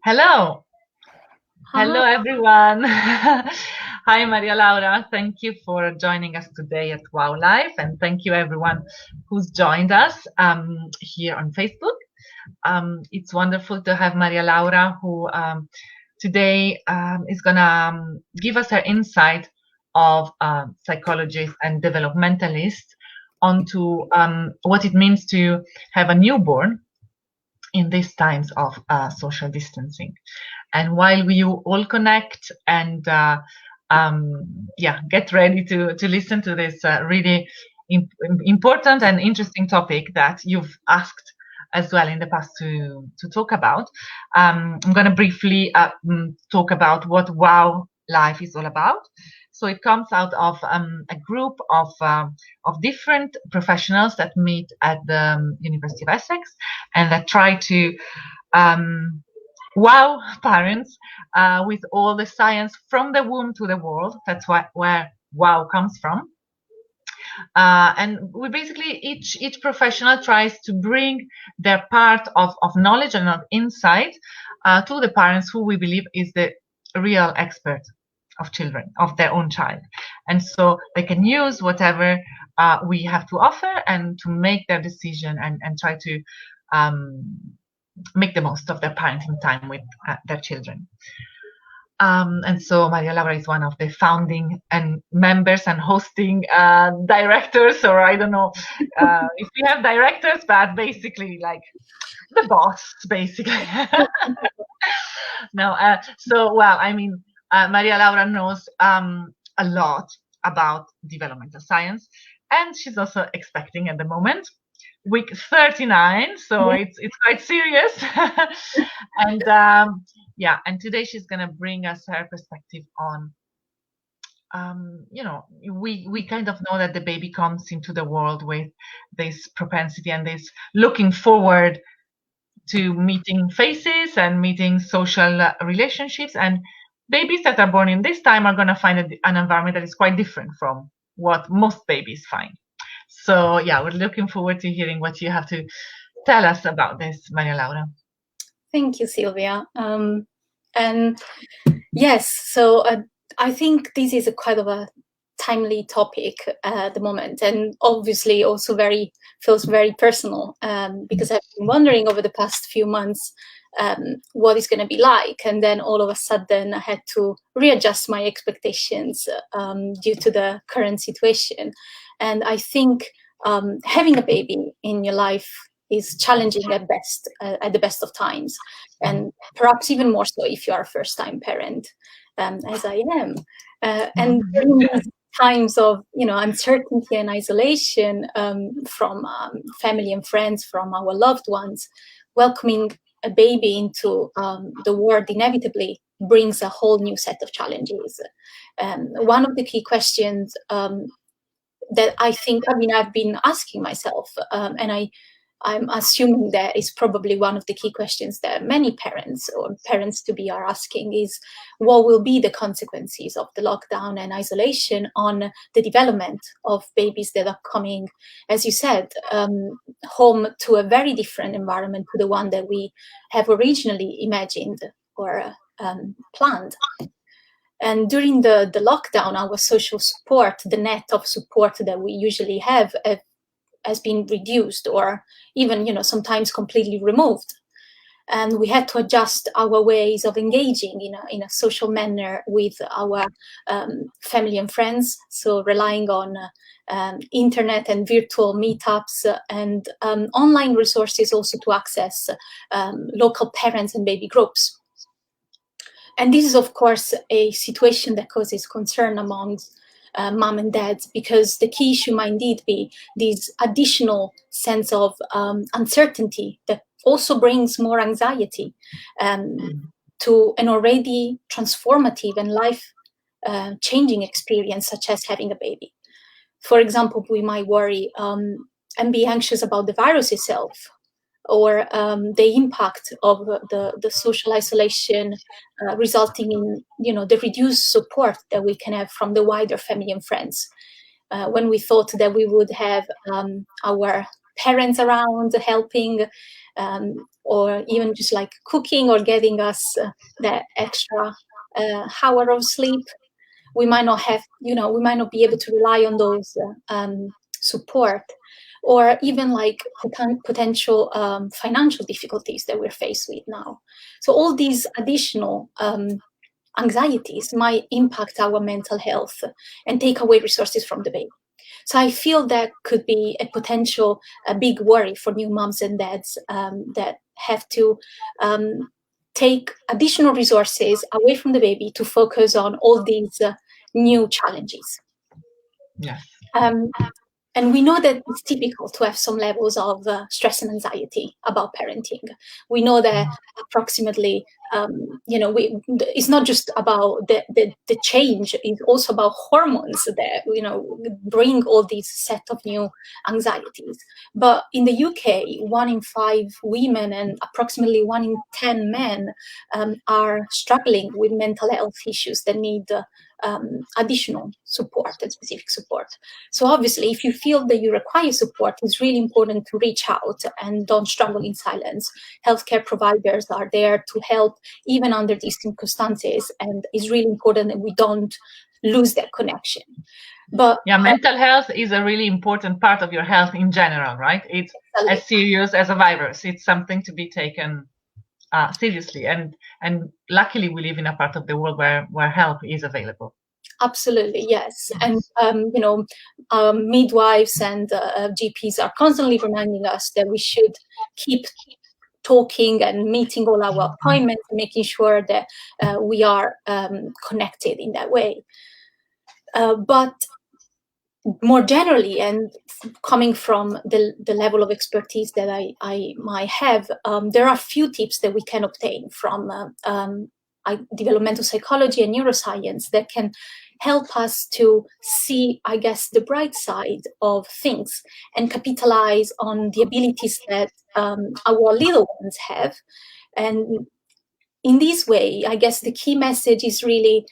Hello. Hi. Hello, everyone. Hi, Maria Laura. Thank you for joining us today at WoW Live. And thank you, everyone who's joined us here on Facebook. It's wonderful to have Maria Laura, who today is going to give us her insight of psychologist and developmentalist onto what it means to have a newborn in these times of social distancing. And while we all connect and get ready to listen to this really important and interesting topic that you've asked as well in the past to talk about, I'm going to briefly talk about what WoW Life is all about. So it comes out of a group of different professionals that meet at the University of Essex and that try to wow parents with all the science from the womb to the world. That's where wow comes from. And we basically each professional tries to bring their part of knowledge and of insight to the parents who we believe is the real expert of children, of their own child. And so they can use whatever we have to offer and to make their decision and try to make the most of their parenting time with their children. And so Maria Laura is one of the founding and members and hosting directors, or I don't know if we have directors, but basically like the boss, basically. No, Maria Laura knows a lot about developmental science, and she's also expecting at the moment week 39, so it's quite serious. And and today she's going to bring us her perspective on we kind of know that the baby comes into the world with this propensity and this looking forward to meeting faces and meeting social relationships, and babies that are born in this time are going to find an environment that is quite different from what most babies find. So yeah, we're looking forward to hearing what you have to tell us about this, Maria Laura. Thank you, Sylvia. And yes, so I think this is quite of a timely topic at the moment, and obviously also feels very personal because I've been wondering over the past few months what it's going to be like, and then all of a sudden I had to readjust my expectations due to the current situation. And I think having a baby in your life is challenging at the best of times, and perhaps even more so if you are a first-time parent, as I am. And during these times of uncertainty and isolation from family and friends, from our loved ones, welcoming a baby into the world inevitably brings a whole new set of challenges. One of the key questions that I think, I've been asking myself, and I'm assuming that is probably one of the key questions that many parents or parents to be are asking, is what will be the consequences of the lockdown and isolation on the development of babies that are coming, as you said, home to a very different environment to the one that we have originally imagined or planned. And during the lockdown, our social support, the net of support that we usually have, has been reduced or even, sometimes completely removed. And we had to adjust our ways of engaging in a social manner with our family and friends. So relying on internet and virtual meetups and online resources also to access local parents and baby groups. And this is, of course, a situation that causes concern among mom and dads, because the key issue might indeed be this additional sense of uncertainty that also brings more anxiety to an already transformative and life-changing experience, such as having a baby. For example, we might worry and be anxious about the virus itself, or the impact of the social isolation resulting in the reduced support that we can have from the wider family and friends. When we thought that we would have our parents around helping, or even just like cooking or getting us that extra hour of sleep. We might not have, we might not be able to rely on those support, or even like potential financial difficulties that we're faced with now. So all these additional anxieties might impact our mental health and take away resources from the baby. So I feel that could be a big worry for new moms and dads that have to take additional resources away from the baby to focus on all these new challenges. Yes. And we know that it's typical to have some levels of stress and anxiety about parenting. We know that approximately, it's not just about the change, it's also about hormones that, bring all these set of new anxieties. But in the UK, 1 in 5 women and approximately 1 in 10 men are struggling with mental health issues that need additional support and specific support. So obviously, if you feel that you require support, it's really important to reach out and don't struggle in silence. Healthcare providers are there to help even under these circumstances, and it's really important that we don't lose that connection. But mental health is a really important part of your health in general, right? It's as serious as a virus. It's something to be taken seriously, and luckily we live in a part of the world where help is available. Absolutely, yes. And midwives and GPs are constantly reminding us that we should keep talking and meeting all our appointments and making sure that we are connected in that way. But more generally, and coming from the level of expertise that I might have, there are a few tips that we can obtain from developmental psychology and neuroscience that can help us to see, I guess, the bright side of things and capitalize on the abilities that our little ones have. And in this way, I guess the key message is really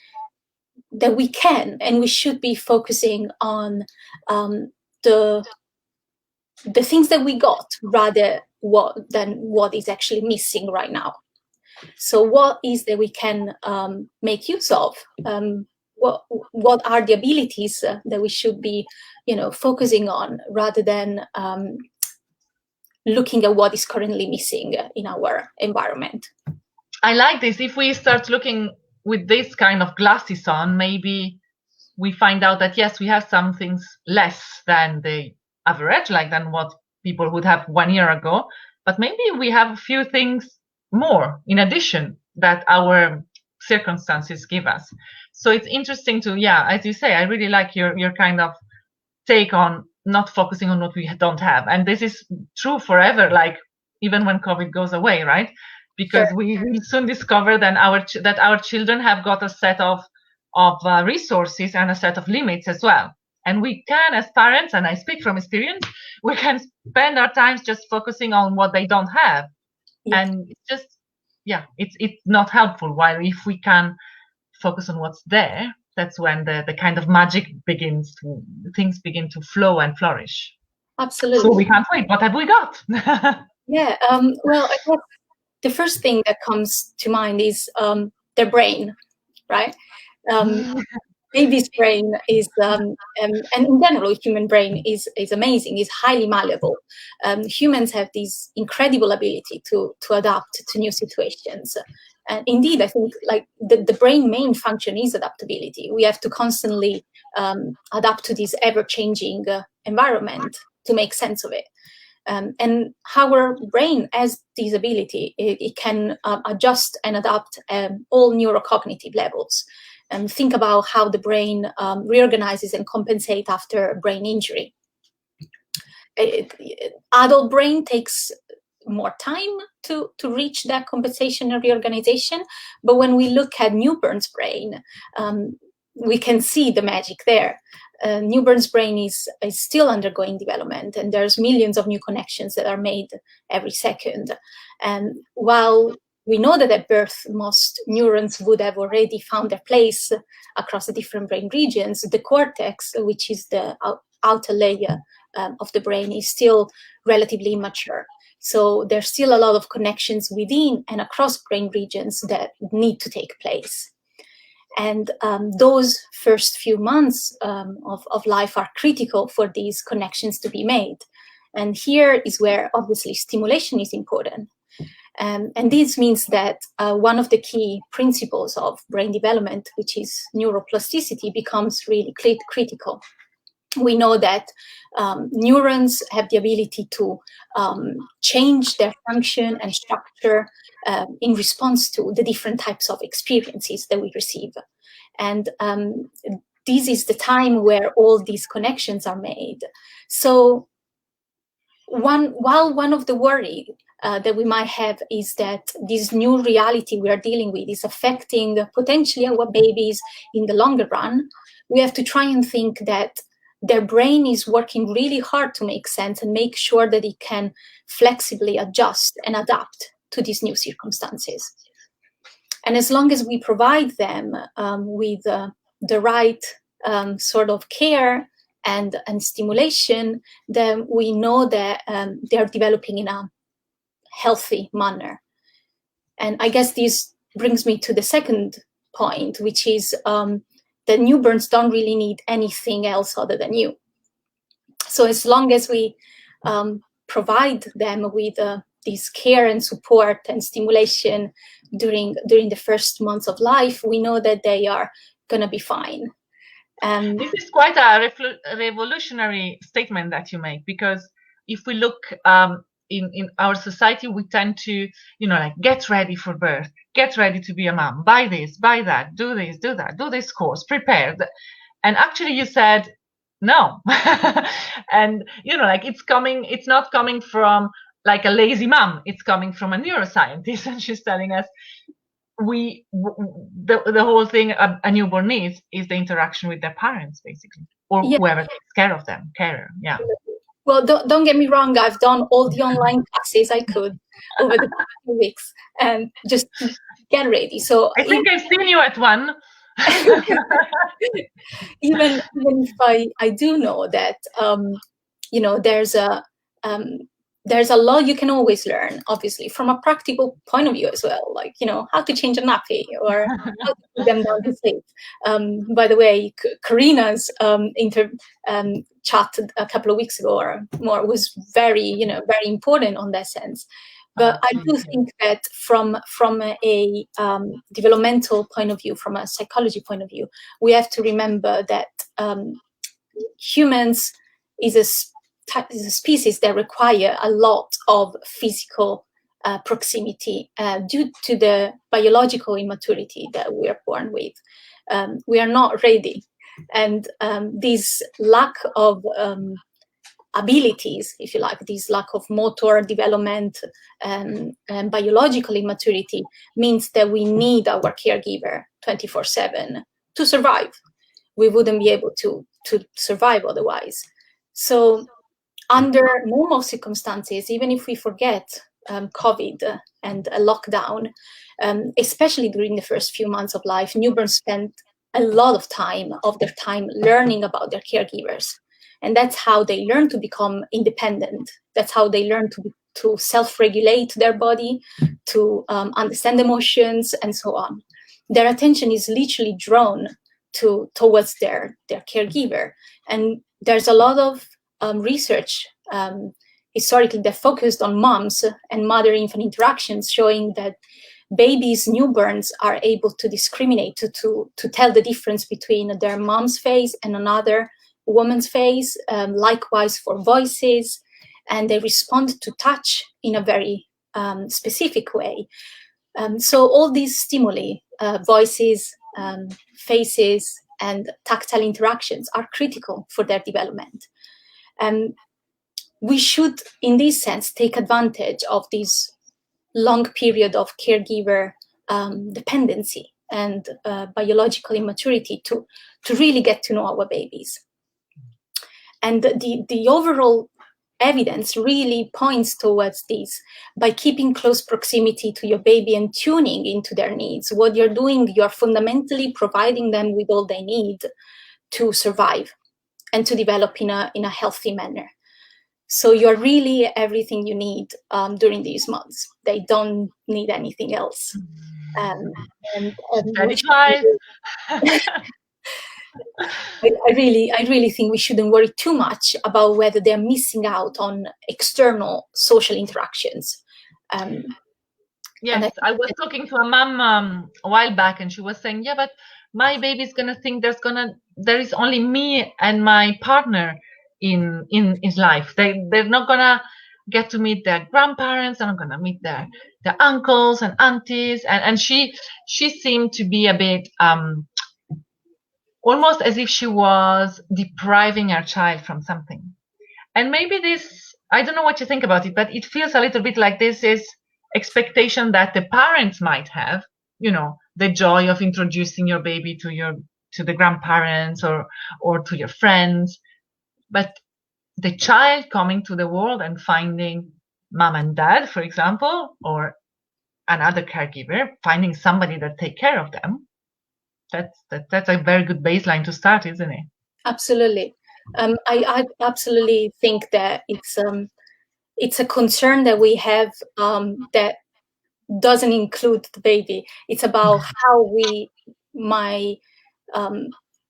that we can and we should be focusing on the things that we got rather than what is actually missing right now. So what is that we can make use of? What are the abilities that we should be, focusing on rather than looking at what is currently missing in our environment? I like this. If we start looking with this kind of glasses on, maybe we find out that yes, we have some things less than the average, like than what people would have 1 year ago, but maybe we have a few things more in addition that our circumstances give us. So it's interesting to, as you say, I really like your kind of take on not focusing on what we don't have. And this is true forever, like even when COVID goes away, right? Because we will soon discover that our children have got a set of resources and a set of limits as well. And we can, as parents, and I speak from experience, we can spend our times just focusing on what they don't have. Yes. And it's just, it's not helpful. While if we can focus on what's there, that's when the kind of magic things begin to flow and flourish. Absolutely. So we can't wait. What have we got? Well, I guess the first thing that comes to mind is their brain, right? Baby's brain is, and in general, human brain is amazing, is highly malleable. Humans have this incredible ability to adapt to new situations. And indeed, I think like the brain main function is adaptability. We have to constantly adapt to this ever-changing environment to make sense of it. And our brain has this ability. It can adjust and adapt all neurocognitive levels. And think about how the brain reorganizes and compensates after brain injury. Adult brain takes more time to reach that compensation and reorganization. But when we look at newborn's brain, we can see the magic there. Newborn's brain is still undergoing development, and there's millions of new connections that are made every second. And while we know that at birth, most neurons would have already found their place across the different brain regions. The cortex, which is the outer layer of the brain, is still relatively immature. So there's still a lot of connections within and across brain regions that need to take place. And those first few months of life are critical for these connections to be made. And here is where obviously stimulation is important. And this means that one of the key principles of brain development, which is neuroplasticity, becomes really critical. We know that neurons have the ability to change their function and structure in response to the different types of experiences that we receive. And this is the time where all these connections are made. So while one of the worry that we might have is that this new reality we are dealing with is affecting potentially our babies in the longer run, we have to try and think that their brain is working really hard to make sense and make sure that it can flexibly adjust and adapt to these new circumstances. And as long as we provide them with the right sort of care and stimulation, then we know that they're developing in a healthy manner. And I guess this brings me to the second point, which is that newborns don't really need anything else other than you. So as long as we provide them with this care and support and stimulation during the first months of life, we know that they are going to be fine. This is quite a revolutionary statement that you make, because if we look in our society, we tend to, like, get ready for birth, get ready to be a mom, buy this, buy that, do this, do that, do this course, prepare. And actually you said no. And, like, it's not coming from like a lazy mom, it's coming from a neuroscientist, and she's telling us the whole thing a newborn needs is the interaction with their parents, basically, or whoever takes care of them, carer. Yeah. Well, don't get me wrong. I've done all the online classes I could over the past few weeks, and just get ready. So I think I've seen you at one. even if I do know that there's a lot you can always learn, obviously, from a practical point of view as well, like, how to change a nappy or how to put them down to sleep. By the way, Karina's chat a couple of weeks ago or more was very important on that sense. But I do think that from a developmental point of view, from a psychology point of view, we have to remember that humans is a species that require a lot of physical proximity due to the biological immaturity that we are born with. We are not ready. And this lack of abilities, if you like, this lack of motor development and biological immaturity means that we need our caregiver 24/7 to survive. We wouldn't be able to survive otherwise. So under normal circumstances, even if we forget COVID and a lockdown, especially during the first few months of life, newborns spend a lot of their time learning about their caregivers. And that's how they learn to become independent. That's how they learn to self-regulate their body, to understand emotions, and so on. Their attention is literally drawn towards their caregiver. And there's a lot of research historically that focused on moms and mother-infant interactions, showing that babies, newborns, are able to discriminate, to tell the difference between their mom's face and another woman's face, likewise for voices, and they respond to touch in a very specific way. So all these stimuli, voices, faces, and tactile interactions are critical for their development. And we should, in this sense, take advantage of this long period of caregiver dependency and biological immaturity to really get to know our babies. And the overall evidence really points towards this. By keeping close proximity to your baby and tuning into their needs, what you're doing, you're fundamentally providing them with all they need to survive and to develop in a healthy manner. So you're really everything you need during these months. They don't need anything else. I really think we shouldn't worry too much about whether they're missing out on external social interactions. Yes, I was talking to a mom a while back, and she was saying, yeah, but my baby's gonna think there is only me and my partner in his life. They're not gonna get to meet their grandparents. They're not gonna meet their uncles and aunties. And she seemed to be a bit almost as if she was depriving her child from something. And maybe this, I don't know what you think about it, but it feels a little bit like this is expectation that the parents might have, the joy of introducing your baby to the grandparents or to your friends. But the child coming to the world and finding mom and dad, for example, or another caregiver, finding somebody that take care of them, that's a very good baseline to start, isn't it? Absolutely. I absolutely think that it's a concern that we have that doesn't include the baby. It's about how we might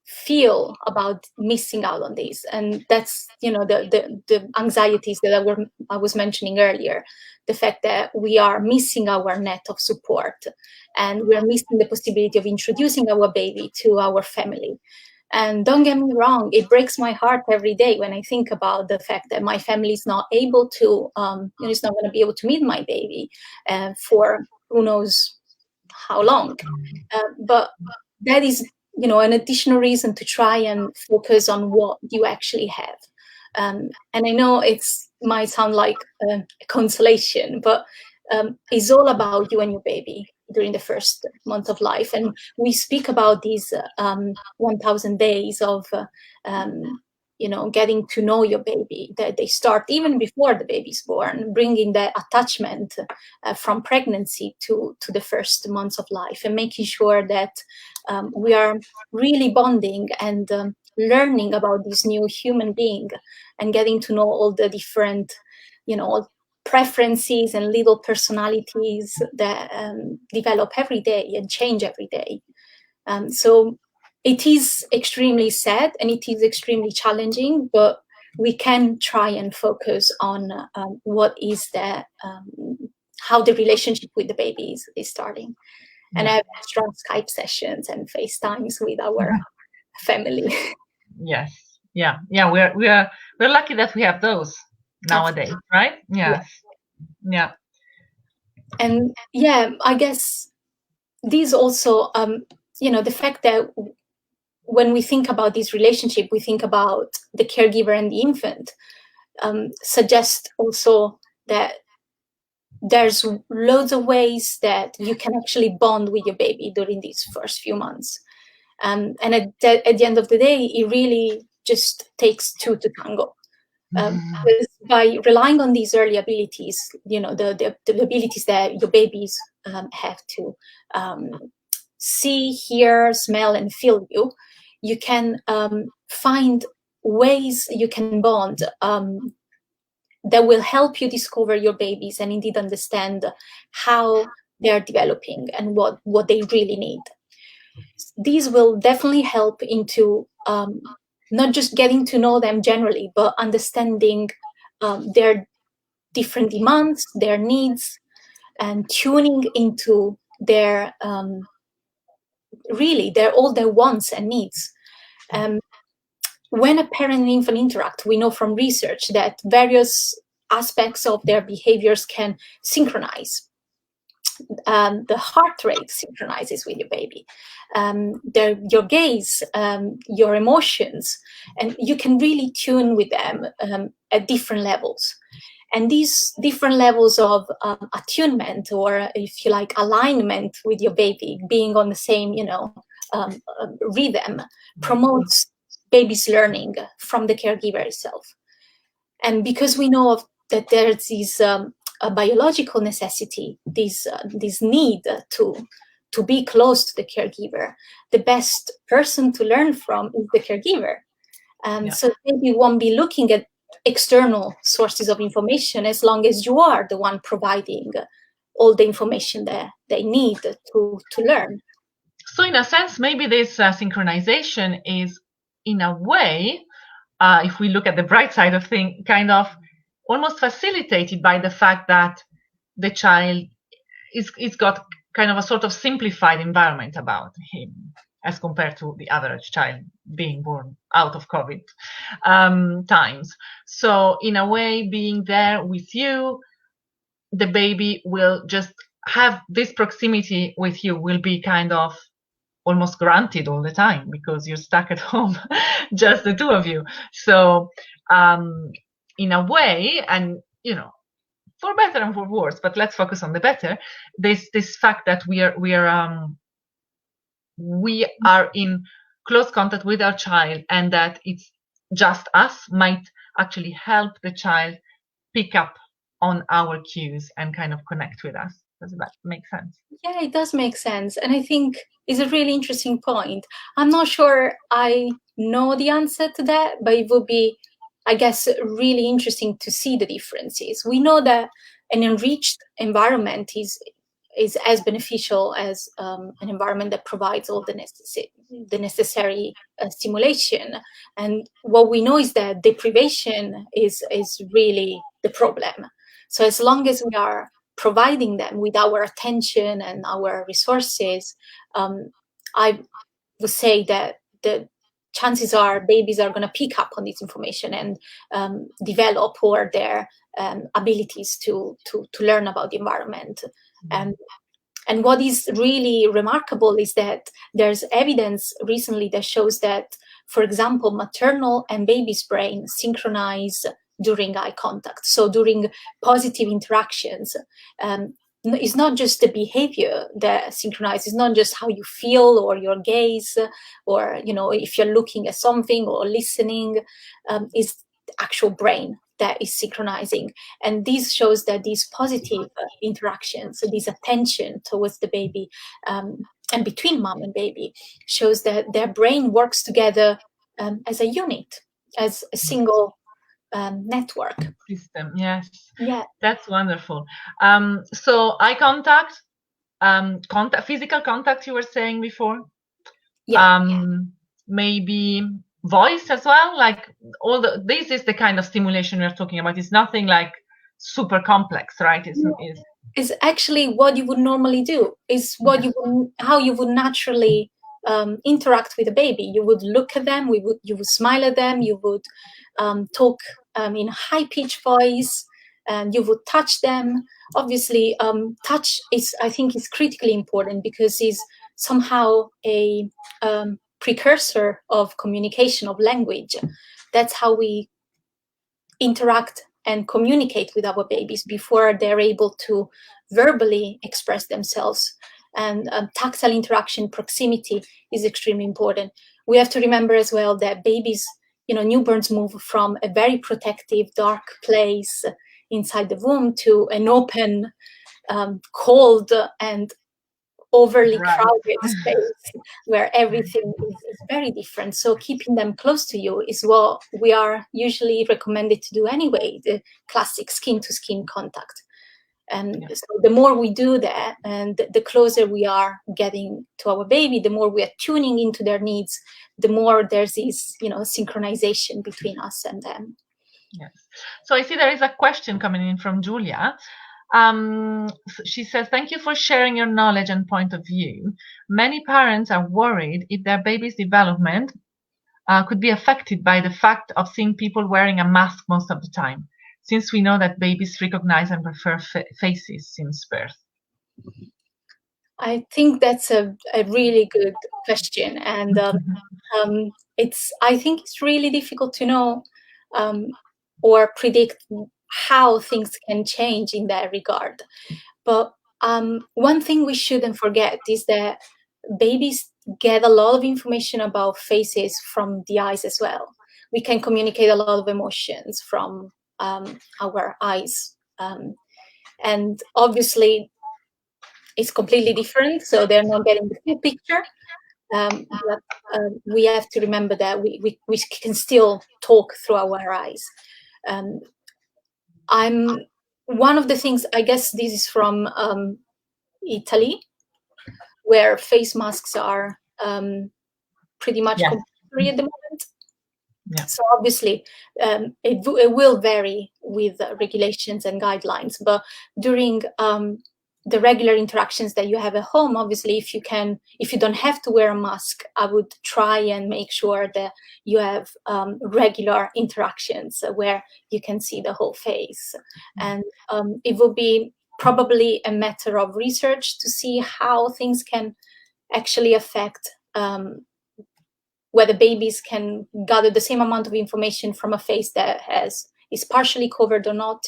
feel about missing out on this, and that's the anxieties that I was mentioning earlier. The fact that we are missing our net of support, and we are missing the possibility of introducing our baby to our family. And don't get me wrong, it breaks my heart every day when I think about the fact that my family is not able to, it's not going to be able to meet my baby for who knows how long. But that is, an additional reason to try and focus on what you actually have. And I know it might sound like a consolation, but it's all about you and your baby during the first month of life. And we speak about these 1,000 days of, getting to know your baby, that they start even before the baby's born, bringing that attachment from pregnancy to the first months of life, and making sure that we are really bonding and learning about this new human being and getting to know all the different, preferences and little personalities that develop every day and change every day. So it is extremely sad and it is extremely challenging, but we can try and focus on what is how the relationship with the baby is starting. And I have strong Skype sessions and FaceTimes with our family. Yes. Yeah. We're lucky that we have those nowadays, right? Yes. Yeah. And I guess these also, the fact that when we think about this relationship, we think about the caregiver and the infant, suggests also that there's loads of ways that you can actually bond with your baby during these first few months. And at the end of the day, it really just takes two to tango. By relying on these early abilities, the abilities that your babies have to see, hear, smell, and feel you can find ways you can bond that will help you discover your babies and indeed understand how they're developing and what they really need. These will definitely help into not just getting to know them generally, but understanding their different demands, their needs, and tuning into their all their wants and needs. When a parent and infant interact, we know from research that various aspects of their behaviors can synchronize. The heart rate synchronizes with your baby, your gaze, your emotions, and you can really tune with them at different levels. And these different levels of attunement, or if you like, alignment with your baby, being on the same, rhythm, promotes baby's learning from the caregiver itself. And because we know that there's this a biological necessity, this need to be close to the caregiver, the best person to learn from is the caregiver. So maybe you won't be looking at external sources of information as long as you are the one providing all the information that they need to learn. So in a sense, maybe this synchronization is, in a way, if we look at the bright side of things, kind of almost facilitated by the fact that the child is got kind of a sort of simplified environment about him as compared to the average child being born out of COVID times. So in a way, being there with you, the baby will just have this proximity with you, will be kind of almost granted all the time because you're stuck at home, just the two of you. So in a way, and for better and for worse, but let's focus on the better, this fact that we are in close contact with our child and that it's just us might actually help the child pick up on our cues and kind of connect with us. Does that make sense? Yeah, it does make sense. And I think it's a really interesting point. I'm not sure I know the answer to that, but it would be, I guess, really interesting to see the differences. We know that an enriched environment is as beneficial as an environment that provides all the necessary stimulation. And what we know is that deprivation is really the problem. So as long as we are providing them with our attention and our resources, I would say that the chances are babies are going to pick up on this information and develop or their abilities to learn about the environment. And what is really remarkable is that there's evidence recently that shows that, for example, maternal and baby's brain synchronize during eye contact. So during positive interactions, it's not just the behavior that synchronizes, it's not just how you feel or your gaze, or if you're looking at something or listening, it's the actual brain that is synchronizing. And this shows that these positive interactions, so this attention towards the baby and between mom and baby, shows that their brain works together as a unit, as a single network system. Yes. Yeah, that's wonderful. So eye contact, physical contact, you were saying before. Maybe voice as well, like this is the kind of stimulation we're talking about. It's nothing like super complex, right? It's actually what you would normally do. It's what how you would naturally interact with a baby. You would look at them, you would smile at them, you would talk in high-pitched voice, and you would touch them. Obviously, touch I think is critically important because it's somehow a precursor of communication, of language. That's how we interact and communicate with our babies before they're able to verbally express themselves. And tactile interaction, proximity is extremely important. We have to remember as well that babies, newborns move from a very protective, dark place inside the womb to an open, cold, and overly crowded space where everything is very different. So keeping them close to you is what we are usually recommended to do anyway, the classic skin-to-skin contact. And so the more we do that, and the closer we are getting to our baby, the more we are tuning into their needs, the more there's this, synchronization between us and them. Yes. So I see there is a question coming in from Julia. She says, thank you for sharing your knowledge and point of view. Many parents are worried if their baby's development could be affected by the fact of seeing people wearing a mask most of the time, since we know that babies recognize and prefer faces since birth. I think that's a really good question. And I think it's really difficult to know or predict how things can change in that regard. But one thing we shouldn't forget is that babies get a lot of information about faces from the eyes as well. We can communicate a lot of emotions from our eyes. And obviously, it's completely different, so they're not getting the full picture. But we have to remember that we can still talk through our eyes. I'm one of the things, I guess this is from Italy, where face masks are pretty much compulsory at the moment. Yeah. So obviously, it will vary with regulations and guidelines. But during the regular interactions that you have at home, obviously, if you don't have to wear a mask, I would try and make sure that you have regular interactions where you can see the whole face. And it will be probably a matter of research to see how things can actually affect whether babies can gather the same amount of information from a face that is partially covered or not.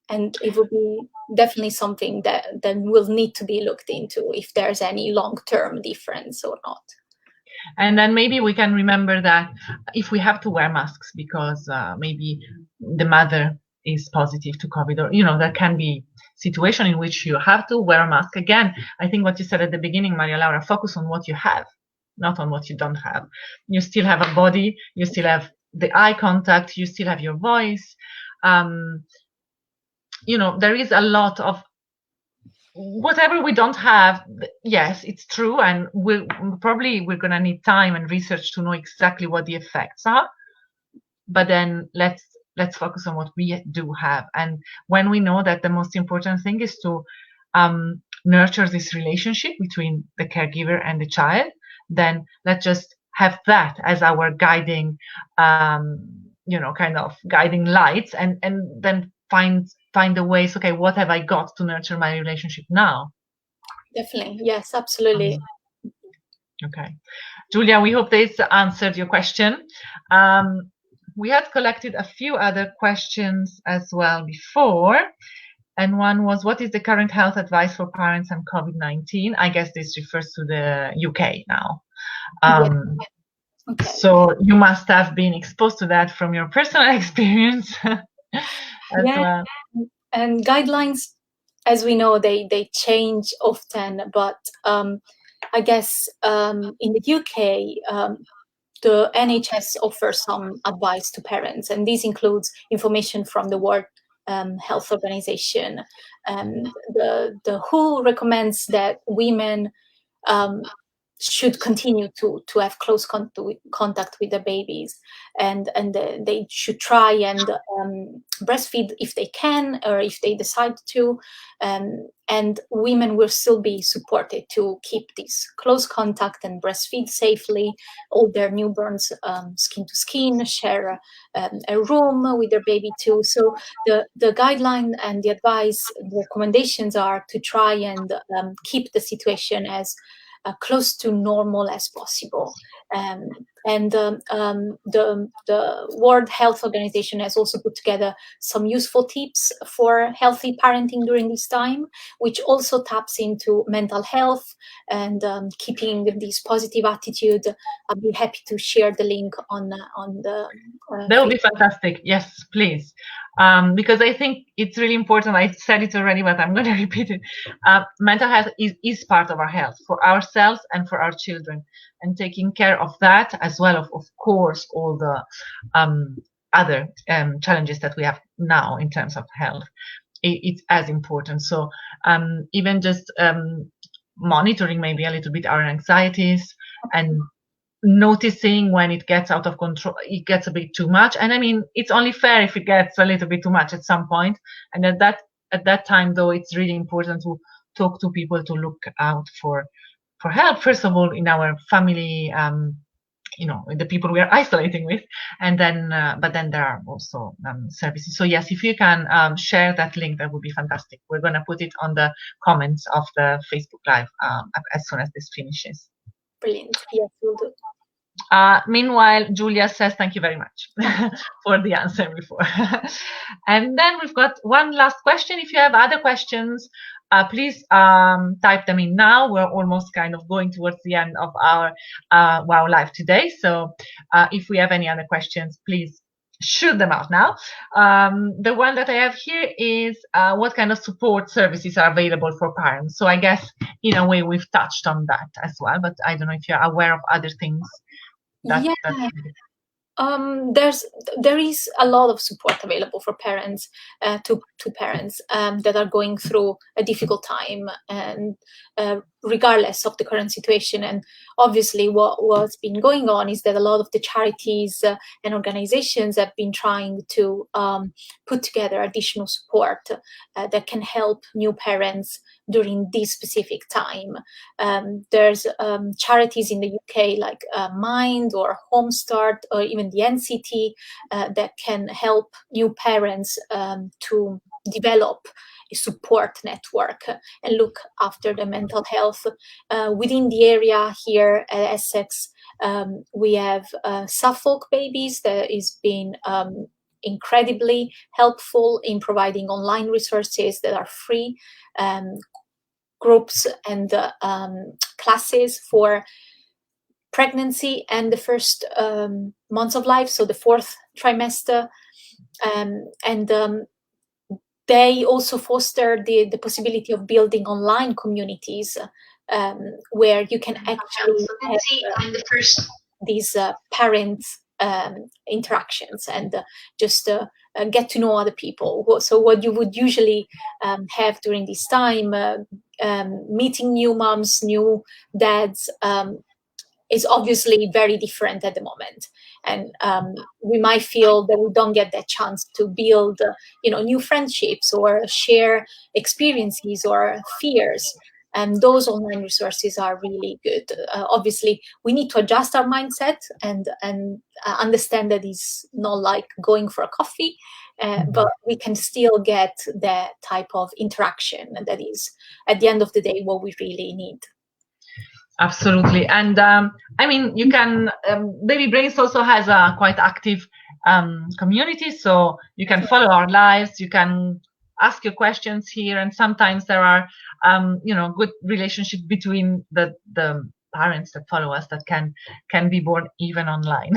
And it will be definitely something that will need to be looked into if there's any long-term difference or not. And then maybe we can remember that if we have to wear masks because maybe the mother is positive to COVID, or, there can be situation in which you have to wear a mask. Again, I think what you said at the beginning, Maria Laura, focus on what you have, not on what you don't have. You still have a body, you still have the eye contact, you still have your voice. There is a lot of whatever we don't have. Yes, it's true, and we're going to need time and research to know exactly what the effects are. But then let's focus on what we do have. And when we know that the most important thing is to nurture this relationship between the caregiver and the child, then let's just have that as our guiding, kind of guiding lights, and then find the ways. Okay, what have I got to nurture my relationship now? Definitely, yes, absolutely. Okay, Julia, we hope this answered your question. We had collected a few other questions as well before. And one was, what is the current health advice for parents on COVID-19? I guess this refers to the UK now. Okay. So you must have been exposed to that from your personal experience as well. And guidelines, as we know, they change often. But I guess in the UK, the NHS offers some advice to parents, and this includes information from the World Health Organization. The WHO recommends that women should continue to have close contact with their babies, and they should try and breastfeed if they can, or if they decide to, and women will still be supported to keep this close contact and breastfeed safely all their newborns skin to skin, share a room with their baby too. So the guideline and the advice, the recommendations are to try and keep the situation as close to normal as possible. And the World Health Organization has also put together some useful tips for healthy parenting during this time, which also taps into mental health and keeping this positive attitude. I'll be happy to share the link on the. That would be fantastic. Yes, please. Because I think it's really important. I said it already, but I'm going to repeat it. Mental health is part of our health for ourselves and for our children, and taking care of that as well, of course, all the other challenges that we have now in terms of health. It's as important. So even just monitoring maybe a little bit our anxieties and noticing when it gets out of control, it gets a bit too much. And I mean, it's only fair if it gets a little bit too much at some point. And at that time, though, it's really important to talk to people, to look out for help, first of all, in our family, the people we are isolating with, and then but then there are also services. So yes, if you can share that link, that would be fantastic. We're going to put it on the comments of the Facebook Live as soon as this finishes. Brilliant. Yes, we'll do. Meanwhile, Julia says thank you very much for the answer before. And then we've got one last question. If you have other questions, please type them in now. We're almost kind of going towards the end of our WoW Live today. So if we have any other questions, please shoot them out now. The one that I have here is what kind of support services are available for parents. So I guess in a way we've touched on that as well, but I don't know if you're aware of other things that. Yeah. There is a lot of support available for parents, to parents that are going through a difficult time, and regardless of the current situation. And obviously what's been going on is that a lot of the charities and organizations have been trying to put together additional support that can help new parents during this specific time. There's charities in the UK like Mind or Homestart or even the NCT that can help new parents to develop a support network and look after their mental health. Within the area here at Essex, we have Suffolk Babies that is being incredibly helpful in providing online resources that are free, groups and classes for pregnancy and the first months of life, so the 4th trimester. And they also foster the possibility of building online communities where you can actually have these parents interactions and just get to know other people. So what you would usually have during this time, meeting new moms, new dads, is obviously very different at the moment. And we might feel that we don't get that chance to build new friendships or share experiences or fears. And those online resources are really good. Obviously, we need to adjust our mindset and understand that it's not like going for a coffee, but we can still get that type of interaction that is, at the end of the day, what we really need. Absolutely. And I mean, you can, Baby Brains also has a quite active community, so you can follow our lives, you can ask your questions here, and sometimes there are good relationship between the parents that follow us that can be born even online.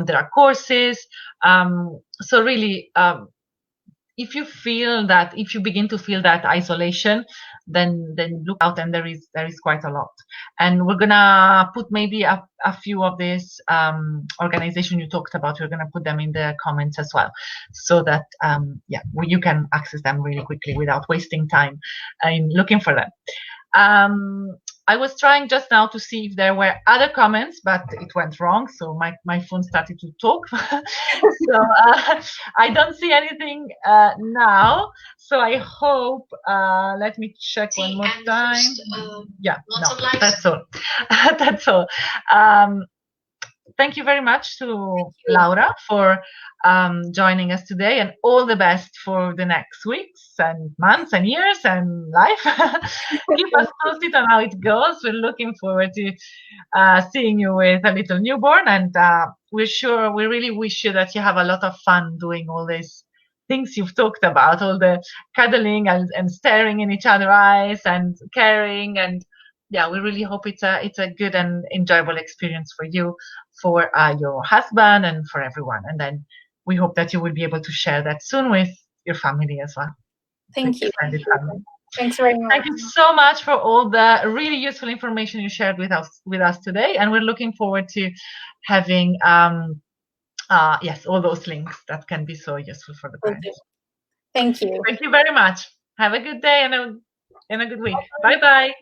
There are courses, so really if you begin to feel that isolation, then look out, and there is quite a lot. And we're gonna put maybe a few of these organization you talked about. We're gonna put them in the comments as well, so that you can access them really quickly without wasting time in looking for them. I was trying just now to see if there were other comments, but it went wrong. So my phone started to talk. So I don't see anything now. So I hope, let me check one more time. That's all. That's all. Thank you very much to Laura for joining us today, and all the best for the next weeks and months and years and life. Keep us posted on how it goes. We're looking forward to seeing you with a little newborn, and we really wish you that you have a lot of fun doing all these things you've talked about, all the cuddling and staring in each other's eyes and caring, and we really hope it's a good and enjoyable experience for you, for your husband, and for everyone. And then we hope that you will be able to share that soon with your family as well. Thank you. Thanks very much. Thank you so much for all the really useful information you shared with us today. And we're looking forward to having all those links that can be so useful for the parents. Thank you. Thank you very much. Have a good day and a good week. Bye bye.